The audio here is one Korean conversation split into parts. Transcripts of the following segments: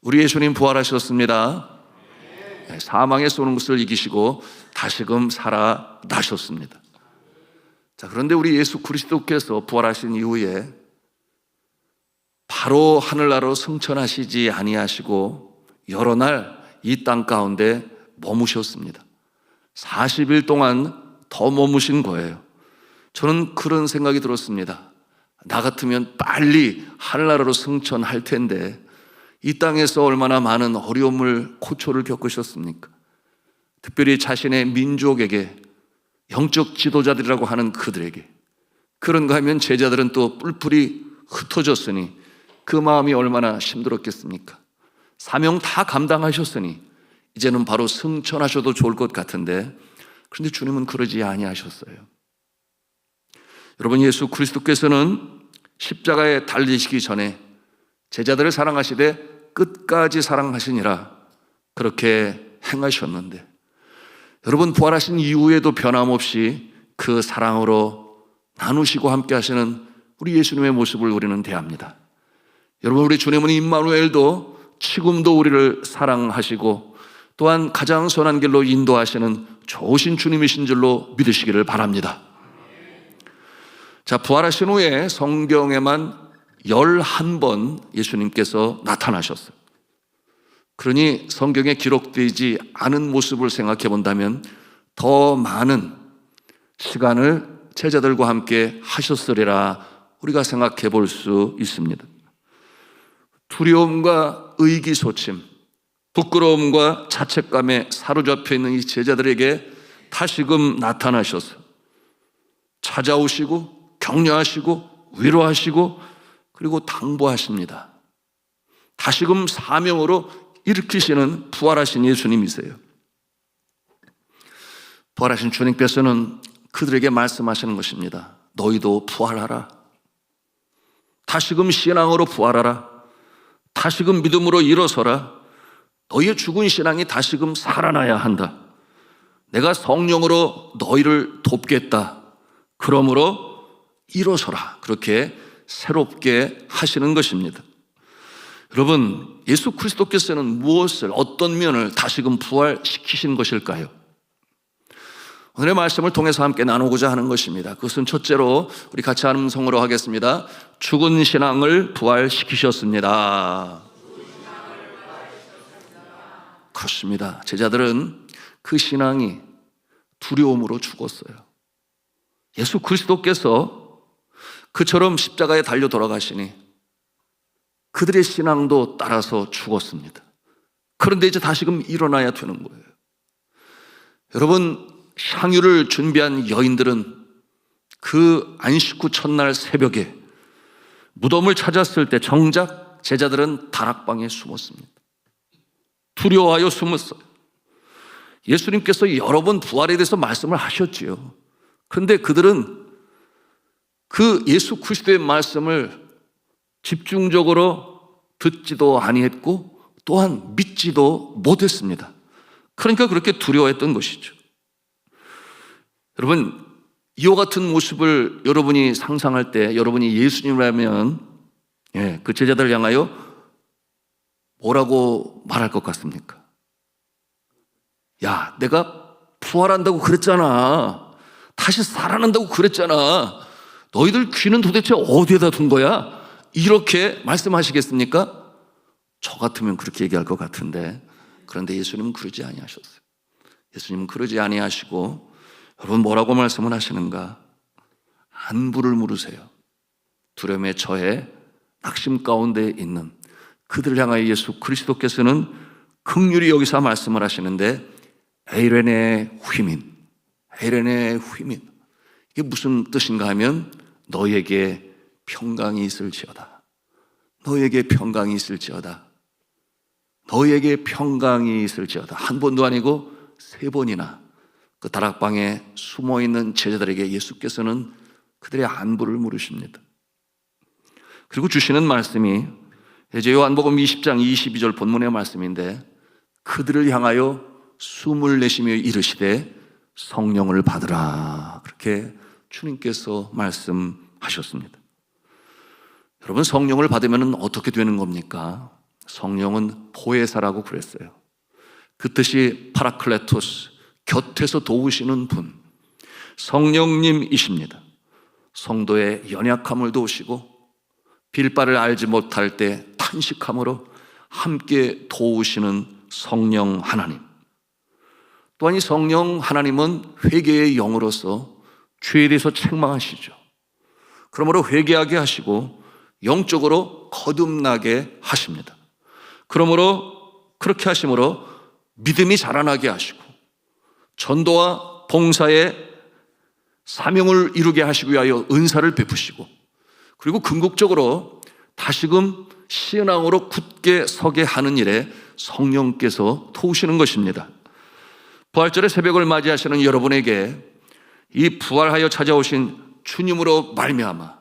우리 예수님 부활하셨습니다. 사망에 쏘는 것을 이기시고 다시금 살아나셨습니다. 자, 그런데 우리 예수 그리스도께서 부활하신 이후에 바로 하늘나라로 승천하시지 아니하시고 여러 날 이 땅 가운데 머무셨습니다. 40일 동안 더 머무신 거예요. 저는 그런 생각이 들었습니다. 나 같으면 빨리 하늘나라로 승천할 텐데 이 땅에서 얼마나 많은 어려움을, 고초를 겪으셨습니까? 특별히 자신의 민족에게, 영적 지도자들이라고 하는 그들에게. 그런가 하면 제자들은 또 뿔뿔이 흩어졌으니 그 마음이 얼마나 힘들었겠습니까? 사명 다 감당하셨으니 이제는 바로 승천하셔도 좋을 것 같은데, 그런데 주님은 그러지 아니하셨어요. 여러분, 예수 그리스도께서는 십자가에 달리시기 전에 제자들을 사랑하시되 끝까지 사랑하시니라 그렇게 행하셨는데, 여러분, 부활하신 이후에도 변함없이 그 사랑으로 나누시고 함께 하시는 우리 예수님의 모습을 우리는 대합니다. 여러분, 우리 주님은 임마누엘도 지금도 우리를 사랑하시고 또한 가장 선한 길로 인도하시는 좋으신 주님이신 줄로 믿으시기를 바랍니다. 자, 부활하신 후에 성경에만 11번 예수님께서 나타나셨어요. 그러니 성경에 기록되지 않은 모습을 생각해 본다면 더 많은 시간을 제자들과 함께 하셨으리라 우리가 생각해 볼 수 있습니다. 두려움과 의기소침, 부끄러움과 자책감에 사로잡혀 있는 이 제자들에게 다시금 나타나셔서 찾아오시고 격려하시고 위로하시고 그리고 당부하십니다. 다시금 사명으로 일으키시는 부활하신 예수님이세요. 부활하신 주님께서는 그들에게 말씀하시는 것입니다. 너희도 부활하라. 다시금 신앙으로 부활하라. 다시금 믿음으로 일어서라. 너희의 죽은 신앙이 다시금 살아나야 한다. 내가 성령으로 너희를 돕겠다. 그러므로 일어서라. 그렇게 새롭게 하시는 것입니다. 여러분, 예수 그리스도께서는 무엇을, 어떤 면을 다시금 부활시키신 것일까요? 오늘의 말씀을 통해서 함께 나누고자 하는 것입니다. 그것은 첫째로 우리 같이 함성으로 하겠습니다. 죽은 신앙을 부활시키셨습니다. 그렇습니다. 제자들은 그 신앙이 두려움으로 죽었어요. 예수 그리스도께서 그처럼 십자가에 달려 돌아가시니 그들의 신앙도 따라서 죽었습니다. 그런데 이제 다시금 일어나야 되는 거예요. 여러분, 향유를 준비한 여인들은 그 안식 후 첫날 새벽에 무덤을 찾았을 때 정작 제자들은 다락방에 숨었습니다. 두려워하여 숨었어요. 예수님께서 여러 번 부활에 대해서 말씀을 하셨지요. 그런데 그들은 그 예수 그리스도의 말씀을 집중적으로 듣지도 아니했고 또한 믿지도 못했습니다. 그러니까 그렇게 두려워했던 것이죠. 여러분, 이와 같은 모습을 여러분이 상상할 때 여러분이 예수님이라면 그 제자들을 향하여 뭐라고 말할 것 같습니까? 야, 내가 부활한다고 그랬잖아. 다시 살아난다고 그랬잖아. 너희들 귀는 도대체 어디에다 둔 거야? 이렇게 말씀하시겠습니까? 저 같으면 그렇게 얘기할 것 같은데, 그런데 예수님은 그러지 아니하셨어요. 예수님은 그러지 아니하시고 여러분 뭐라고 말씀을 하시는가? 안부를 물으세요. 두려움에 처해 낙심 가운데 있는 그들을 향하여 예수 그리스도께서는 긍휼히 여기서 말씀을 하시는데 에이레네 휘민, 에이레네 휘민, 이게 무슨 뜻인가 하면 너에게 평강이 있을지어다. 너에게 평강이 있을지어다. 너에게 평강이 있을지어다. 한 번도 아니고 3번이나 그 다락방에 숨어있는 제자들에게 예수께서는 그들의 안부를 물으십니다. 그리고 주시는 말씀이 이제 요한복음 20장 22절 본문의 말씀인데 그들을 향하여 숨을 내쉬며 이르시되 성령을 받으라. 그렇게 주님께서 말씀하셨습니다. 여러분, 성령을 받으면 어떻게 되는 겁니까? 성령은 보혜사라고 그랬어요. 그 뜻이 파라클레토스, 곁에서 도우시는 분, 성령님이십니다. 성도의 연약함을 도우시고 빌바를 알지 못할 때 탄식함으로 함께 도우시는 성령 하나님. 또한 이 성령 하나님은 회개의 영으로서 죄에 대해서 책망하시죠. 그러므로 회개하게 하시고 영적으로 거듭나게 하십니다. 그러므로 그렇게 하심으로 믿음이 자라나게 하시고 전도와 봉사의 사명을 이루게 하시기 위하여 은사를 베푸시고, 그리고 궁극적으로 다시금 신앙으로 굳게 서게 하는 일에 성령께서 도우시는 것입니다. 부활절의 새벽을 맞이하시는 여러분에게 이 부활하여 찾아오신 주님으로 말미암아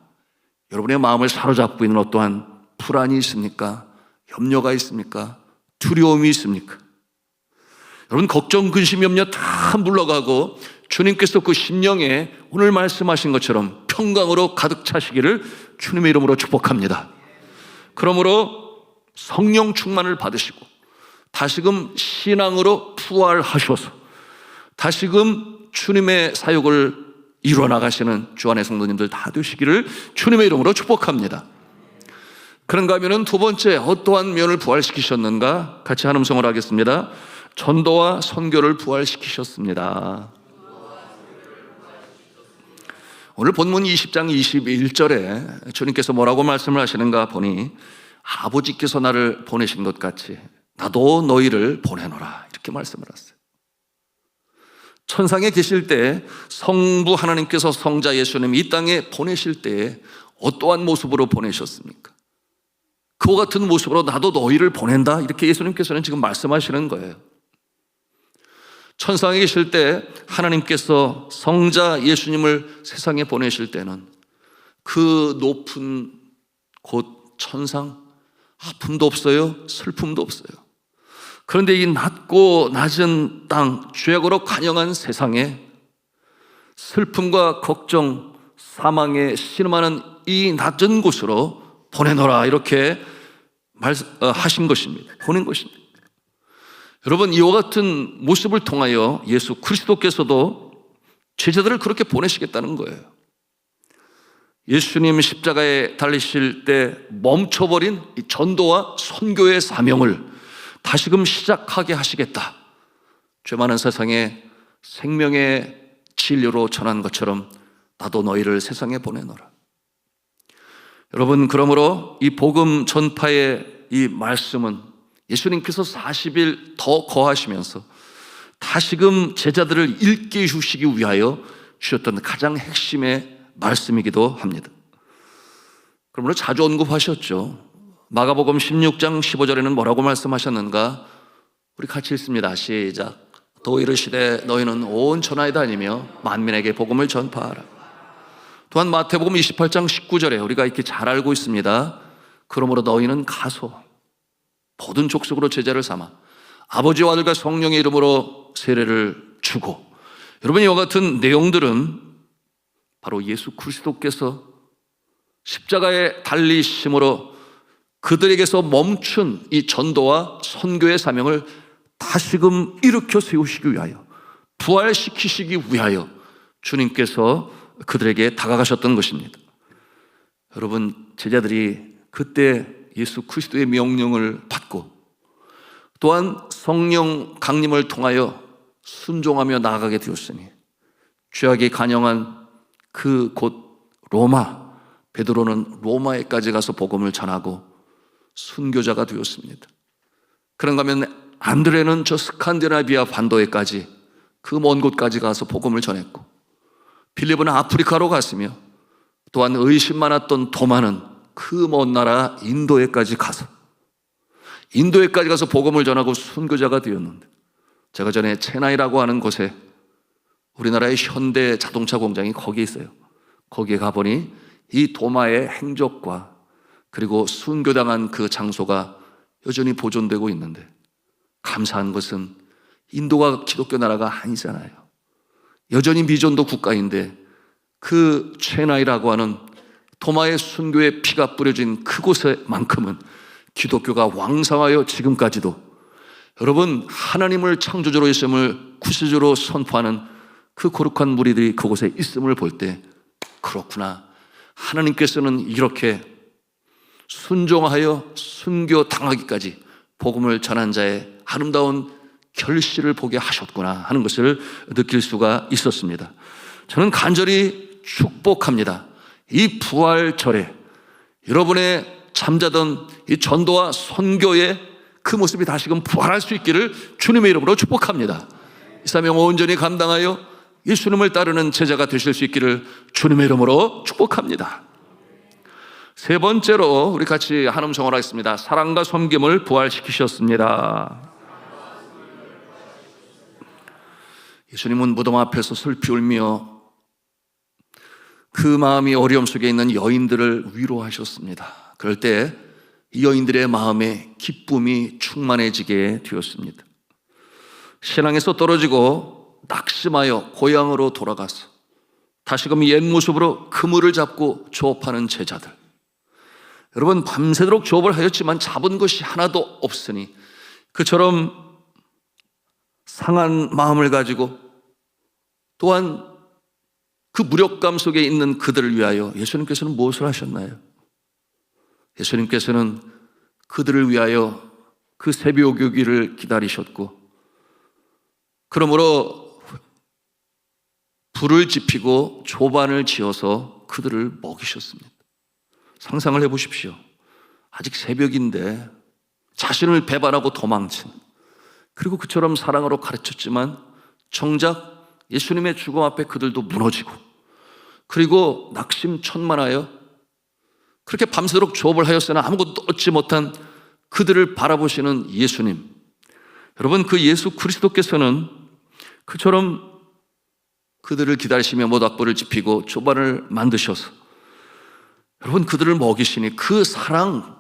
여러분의 마음을 사로잡고 있는 어떠한 불안이 있습니까? 염려가 있습니까? 두려움이 있습니까? 여러분, 걱정, 근심, 염려 다 물러가고 주님께서 그 심령에 오늘 말씀하신 것처럼 평강으로 가득 차시기를 주님의 이름으로 축복합니다. 그러므로 성령 충만을 받으시고 다시금 신앙으로 부활하셔서 다시금 주님의 사역을 이루어나가시는 주 안의 성도님들 다 되시기를 주님의 이름으로 축복합니다. 그런가 하면 두 번째, 어떠한 면을 부활시키셨는가? 같이 한 음성을 하겠습니다. 전도와 선교를 부활시키셨습니다. 오늘 본문 20장 21절에 주님께서 뭐라고 말씀을 하시는가 보니 아버지께서 나를 보내신 것 같이 나도 너희를 보내노라, 이렇게 말씀을 하세요. 천상에 계실 때 성부 하나님께서 성자 예수님 이 땅에 보내실 때 어떠한 모습으로 보내셨습니까? 그와 같은 모습으로 나도 너희를 보낸다, 이렇게 예수님께서는 지금 말씀하시는 거예요. 천상에 계실 때 하나님께서 성자 예수님을 세상에 보내실 때는 그 높은 곳 천상, 아픔도 없어요, 슬픔도 없어요. 그런데 이 낮고 낮은 땅, 죄악으로 관영한 세상에 슬픔과 걱정, 사망에 신음하는 이 낮은 곳으로 보내노라, 이렇게 하신 것입니다. 보낸 것입니다. 여러분, 이와 같은 모습을 통하여 예수 그리스도께서도 제자들을 그렇게 보내시겠다는 거예요. 예수님 십자가에 달리실 때 멈춰버린 이 전도와 선교의 사명을 다시금 시작하게 하시겠다. 죄 많은 세상에 생명의 진리로 전한 것처럼 나도 너희를 세상에 보내노라. 여러분, 그러므로 이 복음 전파의 이 말씀은 예수님께서 40일 더 거하시면서 다시금 제자들을 일깨 주시기 위하여 주셨던 가장 핵심의 말씀이기도 합니다. 그러므로 자주 언급하셨죠. 마가복음 16장 15절에는 뭐라고 말씀하셨는가? 우리 같이 읽습니다. 시작. 또 이르시되 너희는 온 천하에 다니며 만민에게 복음을 전파하라. 또한 마태복음 28장 19절에 우리가 이렇게 잘 알고 있습니다. 그러므로 너희는 가서 모든 족속으로 제자를 삼아 아버지와 아들과 성령의 이름으로 세례를 주고. 여러분, 이와 같은 내용들은 바로 예수 그리스도께서 십자가에 달리심으로 그들에게서 멈춘 이 전도와 선교의 사명을 다시금 일으켜 세우시기 위하여, 부활시키시기 위하여 주님께서 그들에게 다가가셨던 것입니다. 여러분, 제자들이 그때 예수 그리스도의 명령을 받고 또한 성령 강림을 통하여 순종하며 나아가게 되었으니 죄악이 간영한 그 곳 로마, 베드로는 로마에까지 가서 복음을 전하고 순교자가 되었습니다. 그런가 하면 안드레는 저 스칸디나비아 반도에까지, 그 먼 곳까지 가서 복음을 전했고, 빌립은 아프리카로 갔으며, 또한 의심 많았던 도마는 그 먼 나라 인도에까지 가서 복음을 전하고 순교자가 되었는데, 제가 전에 체나이라고 하는 곳에 우리나라의 현대 자동차 공장이 거기에 있어요. 거기에 가보니 이 도마의 행적과 그리고 순교당한 그 장소가 여전히 보존되고 있는데, 감사한 것은 인도가 기독교 나라가 아니잖아요. 여전히 미전도 국가인데 그 체나이라고 하는 도마의 순교의 피가 뿌려진 그곳에만큼은 기독교가 왕성하여 지금까지도 여러분 하나님을 창조주로 있음을 구세주로 선포하는 그 거룩한 무리들이 그곳에 있음을 볼 때 그렇구나, 하나님께서는 이렇게 순종하여 순교당하기까지 복음을 전한 자의 아름다운 결실을 보게 하셨구나 하는 것을 느낄 수가 있었습니다. 저는 간절히 축복합니다. 이 부활절에 여러분의 잠자던 이 전도와 선교의 그 모습이 다시금 부활할 수 있기를 주님의 이름으로 축복합니다. 이 사명 온전히 감당하여 예수님을 따르는 제자가 되실 수 있기를 주님의 이름으로 축복합니다. 세 번째로 우리 같이 한음성을 하겠습니다. 사랑과 섬김을 부활시키셨습니다. 예수님은 무덤 앞에서 슬피 울며 그 마음이 어려움 속에 있는 여인들을 위로하셨습니다. 그럴 때 이 여인들의 마음에 기쁨이 충만해지게 되었습니다. 신앙에서 떨어지고 낙심하여 고향으로 돌아가서 다시금 옛 모습으로 그물을 잡고 조업하는 제자들, 여러분 밤새도록 조업을 하였지만 잡은 것이 하나도 없으니 그처럼 상한 마음을 가지고 또한 그 무력감 속에 있는 그들을 위하여 예수님께서는 무엇을 하셨나요? 예수님께서는 그들을 위하여 그 새벽오기를 기다리셨고, 그러므로 불을 지피고 조반을 지어서 그들을 먹이셨습니다. 상상을 해보십시오. 아직 새벽인데 자신을 배반하고 도망친, 그리고 그처럼 사랑으로 가르쳤지만 정작 예수님의 죽음 앞에 그들도 무너지고, 그리고 낙심천만하여 그렇게 밤새도록 조업을 하였으나 아무것도 얻지 못한 그들을 바라보시는 예수님, 여러분 그 예수 그리스도께서는 그처럼 그들을 기다리시며 모닥불을 지피고 조반을 만드셔서 여러분 그들을 먹이시니 그 사랑,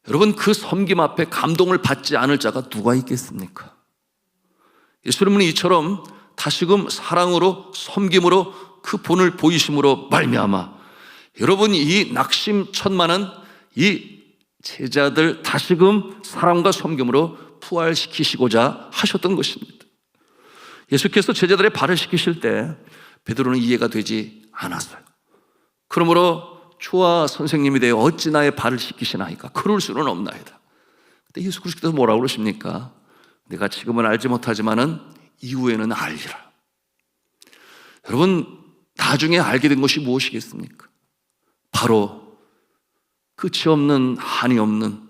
여러분 그 섬김 앞에 감동을 받지 않을 자가 누가 있겠습니까? 예수님은 이처럼 다시금 사랑으로 섬김으로 그 본을 보이심으로 말미암아 여러분 이 낙심천만한 이 제자들 다시금 사랑과 섬김으로 부활시키시고자 하셨던 것입니다. 예수께서 제자들의 발을 씻기실 때 베드로는 이해가 되지 않았어요. 그러므로 주와 선생님이 되어 어찌 나의 발을 씻기시나이까? 그럴 수는 없나이다. 근데 예수 그리스도께서 뭐라고 그러십니까? 내가 지금은 알지 못하지만은 이후에는 알리라. 여러분 나중에 알게 된 것이 무엇이겠습니까? 바로 끝이 없는 한이 없는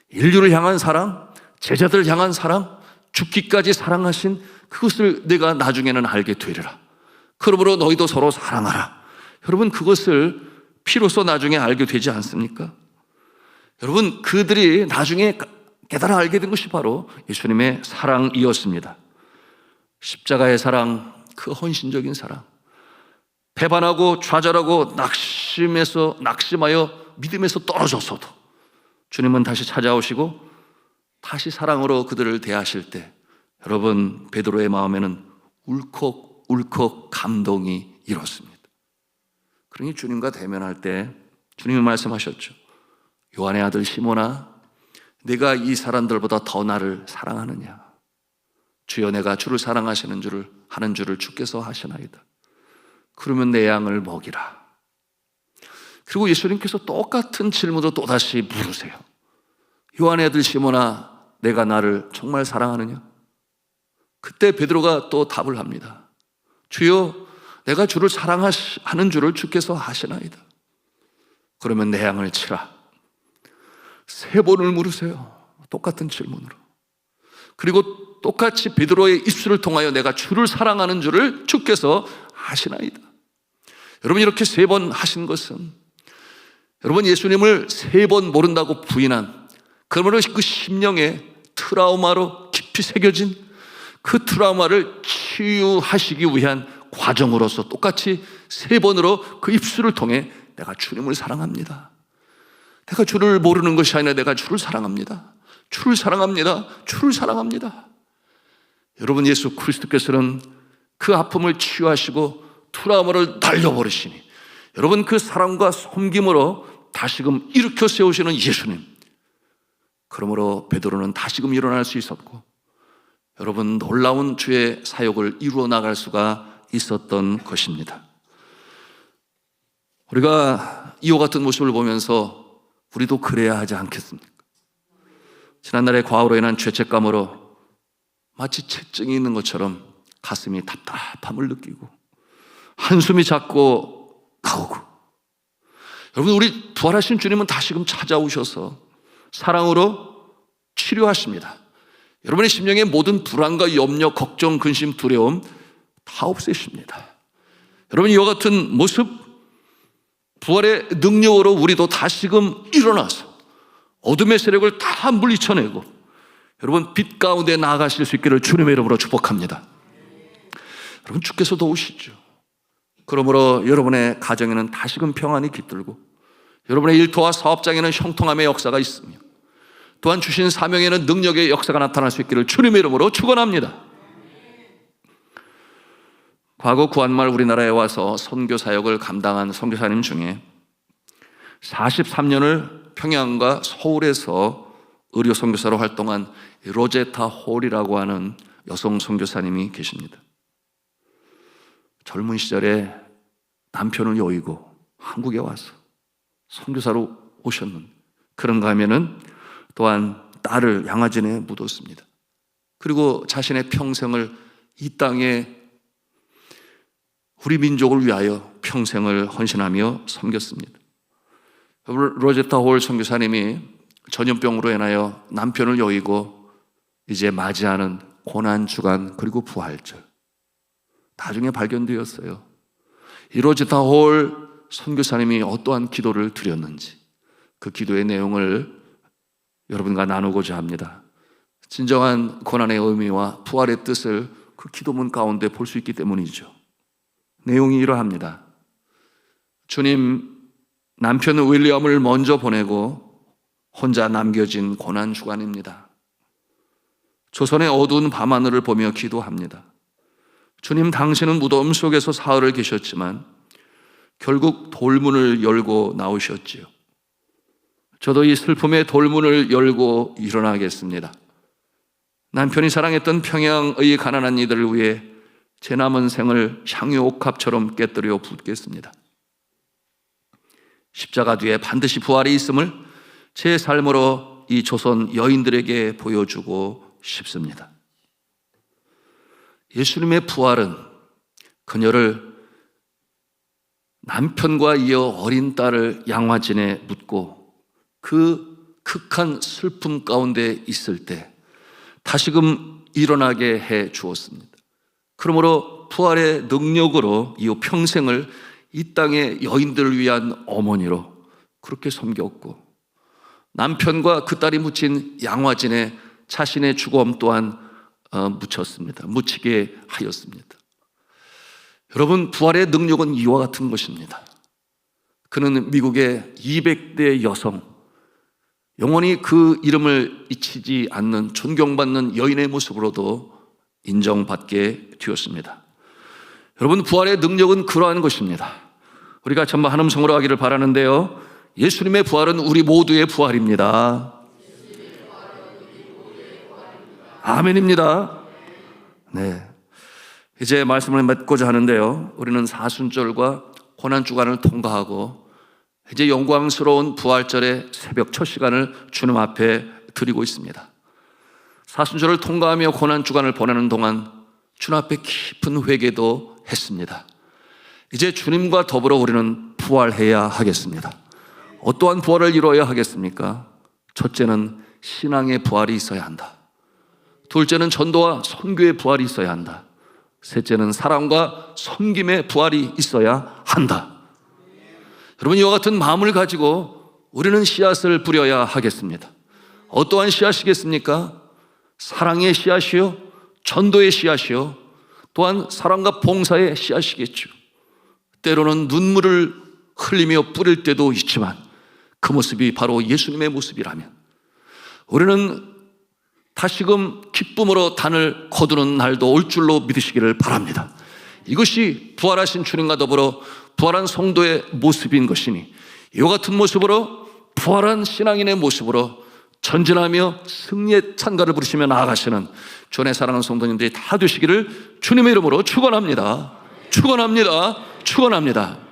인류를 향한 사랑, 제자들을 향한 사랑, 죽기까지 사랑하신 그것을 내가 나중에는 알게 되리라. 그러므로 너희도 서로 사랑하라. 여러분 그것을 피로써 나중에 알게 되지 않습니까? 여러분 그들이 나중에 깨달아 알게 된 것이 바로 예수님의 사랑이었습니다. 십자가의 사랑, 그 헌신적인 사랑, 배반하고 좌절하고 낙심하여 믿음에서 떨어졌어도 주님은 다시 찾아오시고 다시 사랑으로 그들을 대하실 때 여러분 베드로의 마음에는 울컥울컥 감동이 일었습니다. 그러니 주님과 대면할 때 주님이 말씀하셨죠. 요한의 아들 시몬아, 내가 이 사람들보다 더 나를 사랑하느냐? 주여, 내가 주를 사랑하시는 줄을 주께서 하시나이다. 그러면 내 양을 먹이라. 그리고 예수님께서 똑같은 질문으로 또다시 물으세요. 요한의 아들 시몬아, 내가 나를 정말 사랑하느냐? 그때 베드로가 또 답을 합니다. 주여, 내가 주를 사랑하는 줄을 주께서 아시나이다. 그러면 내 양을 치라. 3번을 물으세요. 똑같은 질문으로. 그리고 똑같이 베드로의 입술을 통하여 내가 주를 사랑하는 줄을 주께서 아시나이다. 여러분 이렇게 3번 하신 것은 여러분 예수님을 3번 모른다고 부인한, 그러므로 그 심령에 트라우마로 깊이 새겨진 그 트라우마를 치유하시기 위한 과정으로서 똑같이 3번으로 그 입술을 통해 내가 주님을 사랑합니다. 내가 주를 모르는 것이 아니라 내가 주를 사랑합니다. 주를 사랑합니다. 주를 사랑합니다. 여러분 예수 그리스도께서는 그 아픔을 치유하시고 트라우마를 날려버리시니, 여러분 그 사랑과 섬김으로 다시금 일으켜 세우시는 예수님, 그러므로 베드로는 다시금 일어날 수 있었고, 여러분 놀라운 주의 사역을 이루어 나갈 수가 있었던 것입니다. 우리가 이와 같은 모습을 보면서 우리도 그래야 하지 않겠습니까? 지난날의 과거로 인한 죄책감으로 마치 채증이 있는 것처럼 가슴이 답답함을 느끼고 한숨이 자꾸 나오고, 여러분 우리 부활하신 주님은 다시금 찾아오셔서 사랑으로 치료하십니다. 여러분의 심령의 모든 불안과 염려, 걱정, 근심, 두려움 다 없애십니다. 여러분 이와 같은 모습, 부활의 능력으로 우리도 다시금 일어나서 어둠의 세력을 다 물리쳐내고 여러분 빛 가운데 나아가실 수 있기를 주님의 이름으로 축복합니다. 여러분 주께서 도우시죠. 그러므로 여러분의 가정에는 다시금 평안이 깃들고, 여러분의 일터와 사업장에는 형통함의 역사가 있으며, 또한 주신 사명에는 능력의 역사가 나타날 수 있기를 주님의 이름으로 축원합니다. 과거 구한말 우리나라에 와서 선교 사역을 감당한 선교사님 중에 43년을 평양과 서울에서 의료 선교사로 활동한 로제타 홀이라고 하는 여성 선교사님이 계십니다. 젊은 시절에 남편을 여의고 한국에 와서 선교사로 오셨는데, 그런가 하면은 또한 딸을 양화진에 묻었습니다. 그리고 자신의 평생을 이 땅에 우리 민족을 위하여 평생을 헌신하며 섬겼습니다. 로제타 홀 선교사님이 전염병으로 인하여 남편을 여의고 이제 맞이하는 고난주간 그리고 부활절, 나중에 발견되었어요. 이 로제타 홀 선교사님이 어떠한 기도를 드렸는지 그 기도의 내용을 여러분과 나누고자 합니다. 진정한 고난의 의미와 부활의 뜻을 그 기도문 가운데 볼 수 있기 때문이죠. 내용이 이러합니다. 주님, 남편 윌리엄을 먼저 보내고 혼자 남겨진 고난주간입니다. 조선의 어두운 밤하늘을 보며 기도합니다. 주님, 당신은 무덤 속에서 사흘을 계셨지만 결국 돌문을 열고 나오셨지요. 저도 이 슬픔의 돌문을 열고 일어나겠습니다. 남편이 사랑했던 평양의 가난한 이들을 위해 제 남은 생을 향유옥합처럼 깨뜨려 붓겠습니다. 십자가 뒤에 반드시 부활이 있음을 제 삶으로 이 조선 여인들에게 보여주고 싶습니다. 예수님의 부활은 그녀를 남편과 이어 어린 딸을 양화진에 묻고 그 극한 슬픔 가운데 있을 때 다시금 일어나게 해 주었습니다. 그러므로 부활의 능력으로 이 평생을 이 땅의 여인들을 위한 어머니로 그렇게 섬겼고, 남편과 그 딸이 묻힌 양화진에 자신의 죽음 또한 묻히게 하였습니다. 여러분, 부활의 능력은 이와 같은 것입니다. 그는 미국의 200대 여성, 영원히 그 이름을 잊히지 않는 존경받는 여인의 모습으로도 인정받게 되었습니다. 여러분, 부활의 능력은 그러한 것입니다. 우리가 전부 한 음성으로 하기를 바라는데요, 예수님의 부활은 우리 모두의 부활입니다. 아멘입니다. 네, 이제 말씀을 맺고자 하는데요, 우리는 사순절과 고난주간을 통과하고 이제 영광스러운 부활절의 새벽 첫 시간을 주님 앞에 드리고 있습니다. 사순절을 통과하며 고난주간을 보내는 동안 주님 앞에 깊은 회개도 했습니다. 이제 주님과 더불어 우리는 부활해야 하겠습니다. 어떠한 부활을 이루어야 하겠습니까? 첫째는 신앙의 부활이 있어야 한다. 둘째는 전도와 선교의 부활이 있어야 한다. 셋째는 사랑과 섬김의 부활이 있어야 한다. 여러분, 이와 같은 마음을 가지고 우리는 씨앗을 뿌려야 하겠습니다. 어떠한 씨앗이겠습니까? 사랑의 씨앗이요, 전도의 씨앗이요, 또한 사랑과 봉사의 씨앗이겠죠. 때로는 눈물을 흘리며 뿌릴 때도 있지만 그 모습이 바로 예수님의 모습이라면 우리는 다시금 기쁨으로 단을 거두는 날도 올 줄로 믿으시기를 바랍니다. 이것이 부활하신 주님과 더불어 부활한 성도의 모습인 것이니 이와 같은 모습으로 부활한 신앙인의 모습으로 전진하며 승리의 찬가를 부르시며 나아가시는 주의 사랑하는 성도님들이 다 되시기를 주님의 이름으로 축원합니다. 축원합니다. 축원합니다.